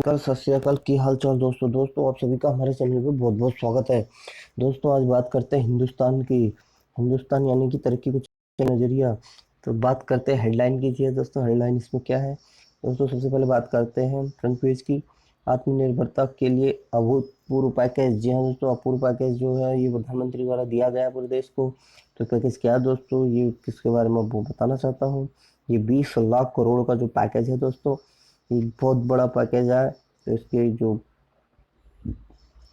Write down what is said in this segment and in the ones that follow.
नमस्कार, सत श्री अकाल। की हाल चाल दोस्तों आप सभी का हमारे चैनल पे बहुत बहुत स्वागत है। दोस्तों आज बात करते हैं हिंदुस्तान की। हिंदुस्तान यानी कि तरक्की कुछ नजरिया। तो बात करते हैं हेडलाइन की। जी दोस्तों, हेडलाइन इसमें क्या है दोस्तों? सबसे पहले बात करते हैं फ्रंट पेज की। आत्मनिर्भरता के लिए अभूतपूर्व पैकेज। जी हाँ दोस्तों, अपूर्व पैकेज जो है ये प्रधानमंत्री द्वारा दिया गया है पूरे देश को। तो पैकेज क्या है दोस्तों, ये किसके बारे में आपको बताना चाहता हूँ। ये 20 लाख करोड़ का जो पैकेज है दोस्तों, ये बहुत बड़ा पैकेज है। तो इसकी जो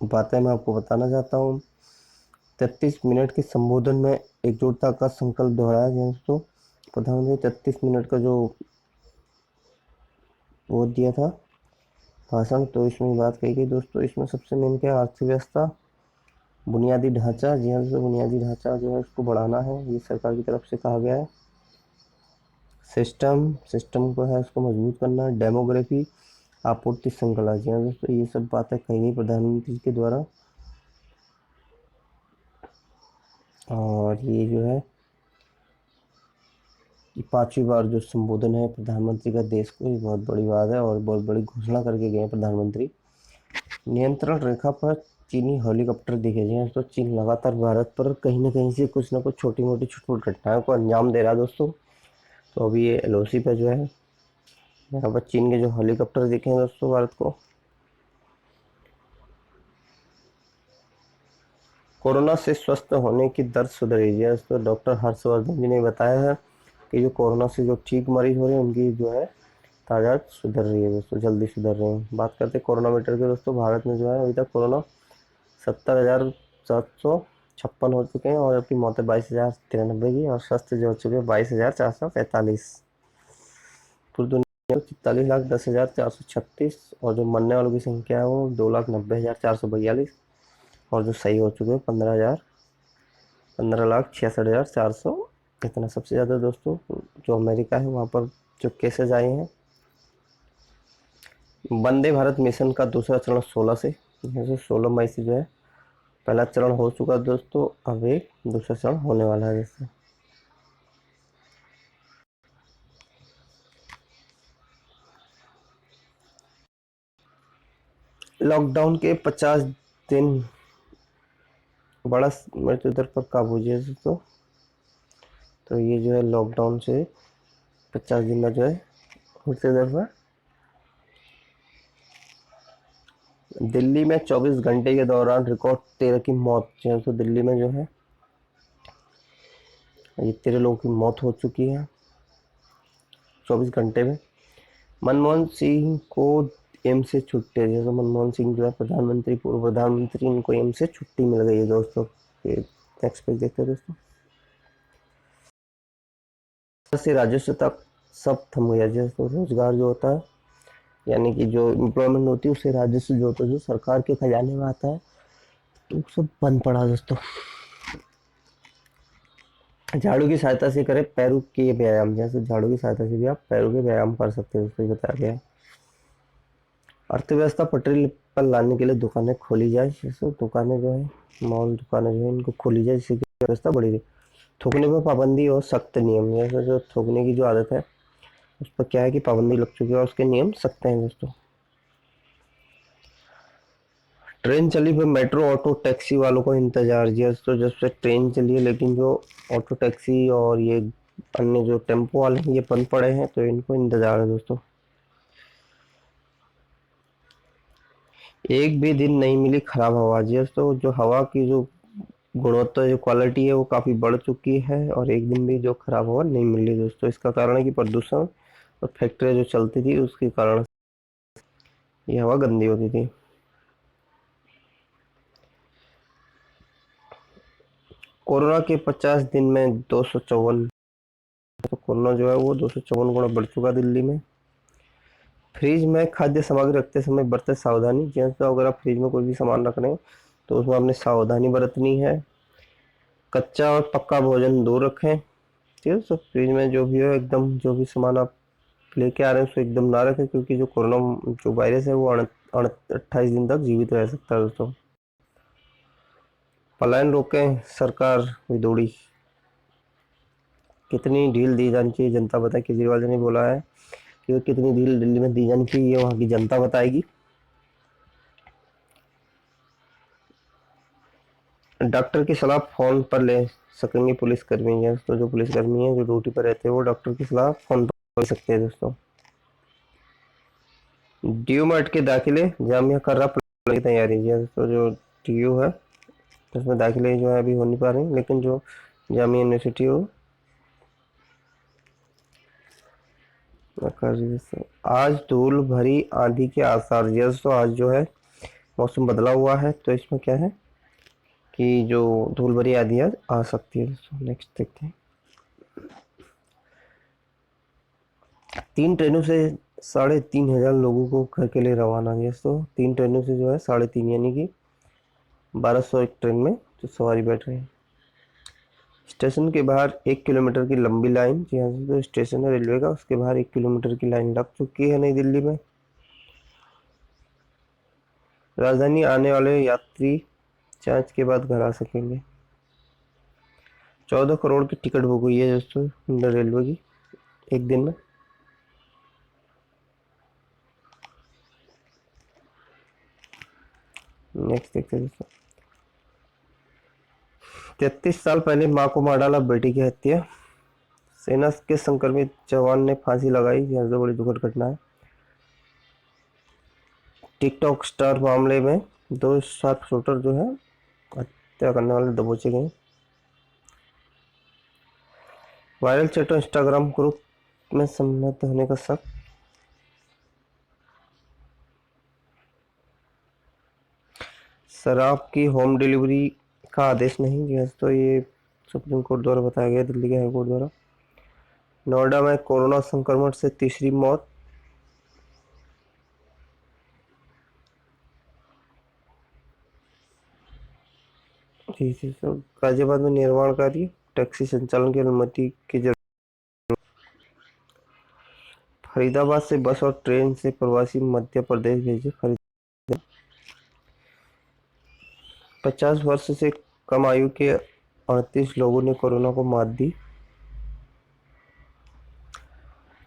बातें मैं आपको बताना चाहता हूँ। 33 मिनट के संबोधन में एकजुटता का संकल्प दोहराया गया दोस्तों। प्रधानमंत्री 33 मिनट का जो वो दिया था भाषण, तो इसमें बात कही गई दोस्तों। इसमें सबसे मेन क्या है, अर्थव्यवस्था, बुनियादी ढांचा। जी हाँ दोस्तों, बुनियादी ढांचा जो है उसको बढ़ाना है, ये सरकार की तरफ से कहा गया है। सिस्टम को है उसको मजबूत करना है। डेमोग्राफी, आपूर्ति श्रृंखला। जी हाँ दोस्तों, ये सब बातें कही गई प्रधानमंत्री के द्वारा। और ये जो है ये 5वीं बार जो संबोधन है प्रधानमंत्री का देश को, ये बहुत बड़ी बात है और बहुत बड़ी घोषणा करके गए प्रधानमंत्री। नियंत्रण रेखा पर चीनी हेलीकॉप्टर दिखे। जी हाँ, तो चीन लगातार भारत पर कहीं ना कहीं से कुछ ना कुछ छोटी मोटी घटनाओं को अंजाम दे रहा है दोस्तों। तो अभी ये एलओसी पे जो है यहाँ पर चीन के जो हेलीकॉप्टर दिखे हैं दोस्तों भारत को। कोरोना से स्वस्थ होने की दर सुधर रही है दोस्तों। डॉक्टर हर्षवर्धन जी ने बताया है कि जो कोरोना से जो ठीक मरीज हो रहे हैं उनकी जो है तादाद सुधर रही है दोस्तों, जल्दी सुधर रहे हैं। बात करते हैं कोरोना मीटर के दोस्तों। भारत में जो है अभी तक कोरोना 70,756 हो चुके हैं और अपनी मौतें 22,093 की, और स्वस्थ जो हो चुके हैं 22,445। पूरी दुनिया में 43,10,436, और जो मरने वालों की संख्या है वो 2,90,442, और जो सही हो चुके हैं 15,66,400। इतना सबसे ज़्यादा दोस्तों जो अमेरिका है वहाँ पर जो केसेस आए हैं। वंदे भारत मिशन का दूसरा चरण 16 से, जैसे 16 मई से जो है पहला चरण हो चुका दोस्तों। अब एक दूसरा चरण होने वाला है। जैसे लॉकडाउन के 50 दिन, बड़ा मृत्यु दर पर काबू। जी दोस्तों, तो ये जो है लॉकडाउन से 50 दिन का जो है मृत्यु दर पर। दिल्ली में 24 घंटे के दौरान रिकॉर्ड 13 की मौत। तो दिल्ली में जो है ये 13 लोगों की मौत हो चुकी है 24 घंटे में। मनमोहन सिंह को एम्स से छुट्टी। जैसे मनमोहन सिंह जो है प्रधानमंत्री, पूर्व प्रधानमंत्री, इनको एम्स से छुट्टी मिल गई है दोस्तों। नेक्स्ट पेज देखते हैं दोस्तों। से राजस्व तक सब थम गया। जैसे रोजगार जो होता है, यानी कि जो एम्प्लॉयमेंट होती है, उससे राजस्व जो होता है जो सरकार के खजाने में आता है, तो सब बंद पड़ा दोस्तों। झाड़ू की सहायता से करें पैरों के व्यायाम। जैसे झाड़ू की सहायता से भी आप पैरों के व्यायाम कर सकते हैं दोस्तों, ये बताया गया है। अर्थव्यवस्था पटरी पर लाने के लिए दुकानें खोली जाए। जैसे दुकानें जो है मॉल दुकानें जो है इनको खोली जाए, जिससे कि व्यवस्था बढ़ी रही। थूकने पर पाबंदी और सख्त नियम। जैसे जो थूकने की जो आदत है उस पर क्या है कि पाबंदी लग चुकी है और उसके नियम सख्त हैं दोस्तों। ट्रेन चली फिर मेट्रो ऑटो टैक्सी वालों को इंतजार। जी तो जब से ट्रेन चली है, लेकिन जो ऑटो टैक्सी और ये अन्य जो टेम्पो वाले हैं ये बंद पड़े हैं, तो इनको इंतजार है दोस्तों। एक भी दिन नहीं मिली खराब हवा। जी तो जो हवा की जो गुणवत्ता, जो क्वालिटी है वो काफ़ी बढ़ चुकी है, और एक दिन भी जो खराब हवा नहीं मिल रही दोस्तों। इसका कारण है कि प्रदूषण और फैक्ट्रियाँ जो चलती थी उसके कारण ये हवा गंदी होती थी। कोरोना के 50 दिन में 254, तो कोरोना जो है वो 254 गुना बढ़ चुका दिल्ली में। फ्रिज में खाद्य सामग्री रखते समय बरते सावधानी। जैसे अगर आप फ्रिज में कोई भी सामान रख रहे हैं तो उसमें आपने सावधानी बरतनी है। कच्चा और पक्का भोजन दूर रखें। ठीक है, तो फ्रिज में जो भी हो एकदम, जो भी सामान आप लेके आ रहे हैं उसको एकदम ना रखें, क्योंकि जो कोरोना जो वायरस है वो 28 दिन तक जीवित रह सकता है दोस्तों। पलायन रोकें, सरकार भी दौड़ी। कितनी ढील दी जानी चाहिए जनता बताए। केजरीवाल जी ने बोला है कि कितनी ढील दिल्ली में दी जानी चाहिए, वहाँ की जनता बताएगी। डॉक्टर की सलाह फोन पर ले सकेंगे पुलिसकर्मी। या तो जो पुलिसकर्मी है जो ड्यूटी पर रहते हैं वो डॉक्टर की सलाह फोन पर ले सकते हैं दोस्तों। ड्यू मट के दाखिले जामिया कर रहा की तैयारी है तो जो ड्यू है उसमें दाखिले जो है अभी हो नहीं पा रहे, लेकिन जो जामिया यूनिवर्सिटी हो आज धूल भरी आंधी के आसार। यस, तो आज जो है मौसम बदला हुआ है, तो इसमें क्या है कि जो धूल भरी आंधी आ सकती है। नेक्स्ट देखते हैं। 3 ट्रेनों से 3,500 लोगों को घर के लिए रवाना। यस, तो 3 ट्रेनों से जो है 3.5 यानी कि 1200 एक ट्रेन में जो सवारी बैठ रहे हैं। स्टेशन के बाहर 1 किलोमीटर की लंबी लाइन। यहाँ से जो स्टेशन है रेलवे का उसके बाहर 1 किलोमीटर की लाइन लग चुकी है नई दिल्ली में। राजधानी आने वाले यात्री जांच के बाद घर आ सकेंगे। 14 करोड़ की टिकट बुक हुई है दोस्तों इंडियन रेलवे की एक दिन में। नेक्स्ट देखते हैं दोस्तों। 33 साल पहले मां को मार डाला, बेटी की हत्या। सेना के संक्रमित जवान ने फांसी लगाई। यह तो बड़ी दुखद घटना है। टिकटॉक स्टार मामले में 2 शार्प शूटर जो है हत्या करने वाले दबोचे गए। वायरल चैट और इंस्टाग्राम ग्रुप में सम्मिलित होने का शक। शराब की होम डिलीवरी का आदेश नहीं। यह तो ये सुप्रीम कोर्ट द्वारा बताया गया, दिल्ली के हाई कोर्ट द्वारा। नोएडा में कोरोना संक्रमण से तीसरी मौत। जी जी, तो गाजियाबाद में निर्माण कार्य टैक्सी संचालन की अनुमति की जरूरत। फरीदाबाद से बस और ट्रेन से प्रवासी मध्य प्रदेश भेजे। फरीदाबाद 50 वर्ष से कम आयु के 38 लोगों ने कोरोना को मात दी।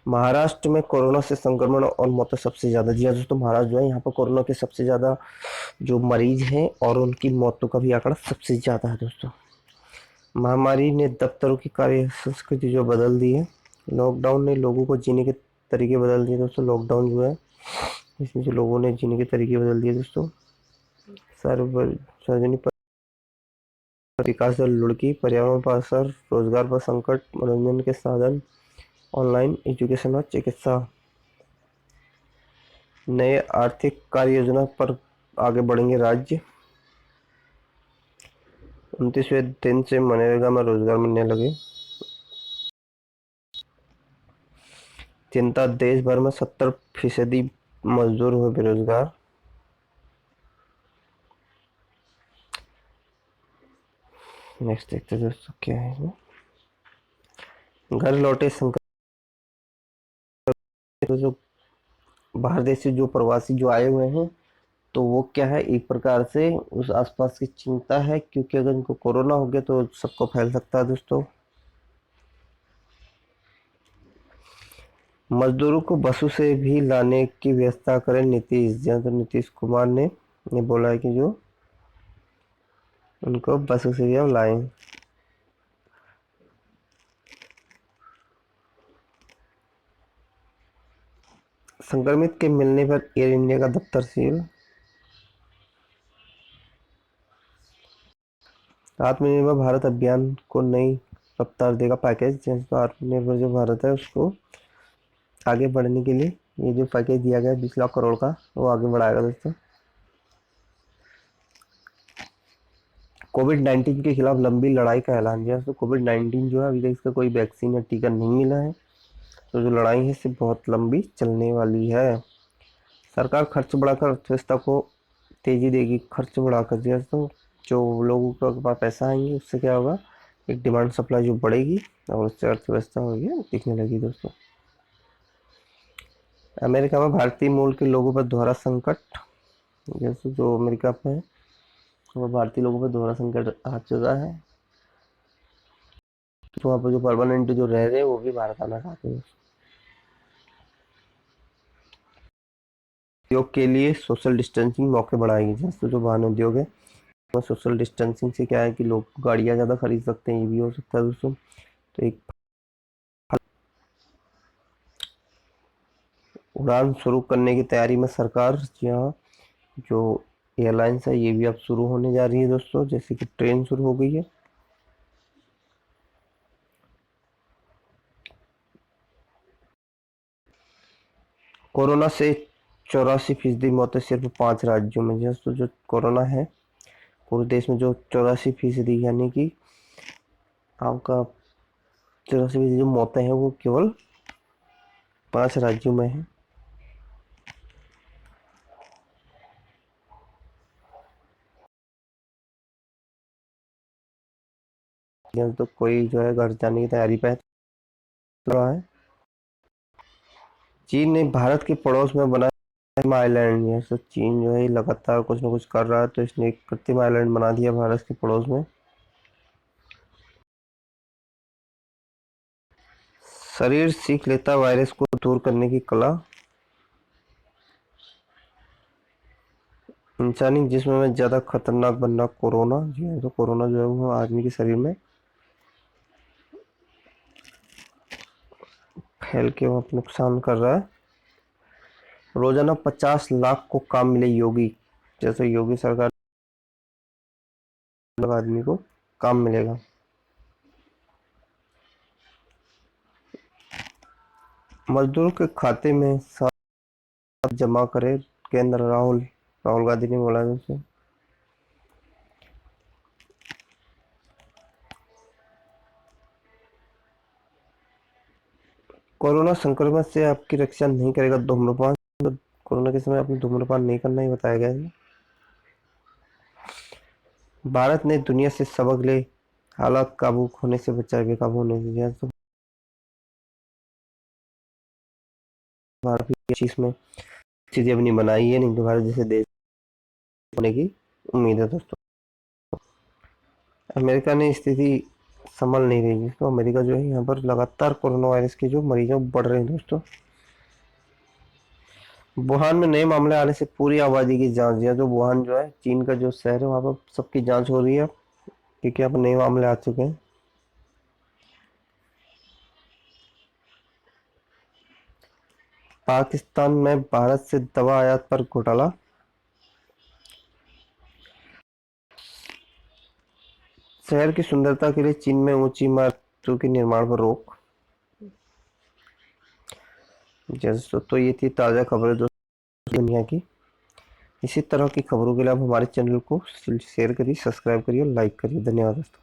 महाराष्ट्र में कोरोना से संक्रमण और मौतें सबसे ज्यादा। जी हाँ दोस्तों, महाराष्ट्र जो है यहाँ पर कोरोना के सबसे ज्यादा जो मरीज हैं और उनकी मौतों का भी आंकड़ा सबसे ज्यादा है दोस्तों। महामारी ने दफ्तरों की कार्य संस्कृति जो बदल दी है। लॉकडाउन ने लोगों को जीने के तरीके बदल दिए दोस्तों। लॉकडाउन जो है इसमें जो लोगों ने जीने के तरीके बदल दिए दोस्तों। सार्वजनिक विकास दर लुढ़की, पर्यावरण पर असर, रोजगार पर संकट, मनोरंजन के साधन, ऑनलाइन एजुकेशन और चिकित्सा। नए आर्थिक कार्य योजना पर आगे बढ़ेंगे राज्य। 29वें दिन से मनरेगा में रोजगार मिलने लगे। चिंता, देश भर में 70% मजदूर हुए बेरोजगार। नेक्स्ट देखते हैं दोस्तों क्या है इसमें। घर लौटे संक्रमित। तो जो बाहर देश से जो प्रवासी जो आए हुए हैं तो वो क्या है एक प्रकार से उस आसपास की चिंता है, क्योंकि अगर इनको कोरोना हो गया तो सबको फैल सकता है दोस्तों। मजदूरों को बसों से भी लाने की व्यवस्था करें नीतीश। जहाँ तो नीतीश कुमार ने ये बोला है कि जो उनको बसों से भी हम लाएं। संक्रमित के मिलने पर एयर इंडिया का दफ्तर सील। आत्मनिर्भर भारत अभियान को नई रफ्तार देगा पैकेज। जैसे तो आत्मनिर्भर जो भारत है उसको आगे बढ़ने के लिए ये जो पैकेज दिया गया 20 लाख करोड़ का वो आगे बढ़ाएगा दोस्तों। कोविड-19 के खिलाफ लंबी लड़ाई का ऐलान। किया तो कोविड-19 जो है अभी तक इसका कोई वैक्सीन या टीका नहीं मिला है, तो जो लड़ाई है इससे बहुत लंबी चलने वाली है। सरकार खर्च बढ़ाकर अर्थव्यवस्था को तेजी देगी। खर्च बढ़ाकर दिया तो जो लोगों के पास पैसा आएंगे उससे क्या होगा, एक डिमांड सप्लाई जो बढ़ेगी और उससे अर्थव्यवस्था होगी दिखने लगी दोस्तों। अमेरिका में भारतीय मूल के लोगों पर दोहरा संकट। जैसे जो अमेरिका में है वो भारतीय लोगों पर दोहरा संकट आ चुका है, तो वहाँ पर जो परमानेंट जो रह रहे हैं वो भी भारत आना चाहते हैं। उद्योग के लिए सोशल डिस्टेंसिंग मौके बढ़ाएगी। जैसे जो वाहन उद्योग है सोशल डिस्टेंसिंग से क्या है कि लोग गाड़ियां ज़्यादा खरीद सकते हैं, ये भी हो सकता है दोस्तों। तो एक उड़ान शुरू करने की तैयारी में सरकार, जी हाँ, जो एयरलाइंस है ये भी अब शुरू होने जा रही है दोस्तों, जैसे कि ट्रेन शुरू हो गई है। कोरोना से 84% मौतें सिर्फ 5 राज्यों में। दोस्तों जो कोरोना है पूरे देश में, जो 84% यानी कि आपका 84% जो मौतें हैं वो केवल 5 राज्यों में है। तो कोई जो है घर जाने की तैयारी पे रहा है। चीन ने भारत के पड़ोस में बना कृत्रिम आइलैंड है। तो चीन जो है लगातार कुछ ना कुछ कर रहा है, तो इसने एक कृत्रिम आइलैंड बना दिया भारत के पड़ोस में। शरीर सीख लेता वायरस को दूर करने की कला। इंसानी जिस्म में ज्यादा खतरनाक बनना कोरोना, जी हाँ, तो कोरोना जो है वो आदमी के शरीर में फैल के वो नुकसान कर रहा है। रोजाना 50 लाख को काम मिले योगी, जैसे योगी सरकार आदमी को काम मिलेगा। मजदूरों के खाते में साथ जमा करे केंद्र। राहुल राहुल गांधी ने बोला जैसे। कोरोना संक्रमण से आपकी रक्षा नहीं करेगा धूम्रपान। तो कोरोना के समय आपने धूम्रपान नहीं करना ही बताया गया है। भारत ने दुनिया से सबक ले, हालात काबू होने से बचाए, बेकाबू होने से। जैसे तो भारत की चीज में स्थिति अपनी बनाई है, नहीं तो भारत जैसे देश होने की उम्मीद है दोस्तों। अमेरिका ने स्थिति संभल नहीं रही है, तो अमेरिका जो है यहाँ पर लगातार कोरोना वायरस के जो मरीजों बढ़ रहे हैं दोस्तों। वुहान में नए मामले आने से पूरी आबादी की जांच है। जो वुहान जो है चीन का जो शहर है वहाँ पर सबकी जांच हो रही है, क्योंकि यहाँ पर नए मामले आ चुके हैं। पाकिस्तान में भारत से दवा आयात पर घोटाला। शहर की सुंदरता के लिए चीन में ऊंची इमारतों के निर्माण पर रोक। जैसे तो ये थी ताज़ा खबरें दोस्तों दुनिया की। इसी तरह की खबरों के लिए आप हमारे चैनल को शेयर करिए, सब्सक्राइब करिए, लाइक करिए। धन्यवाद दोस्तों।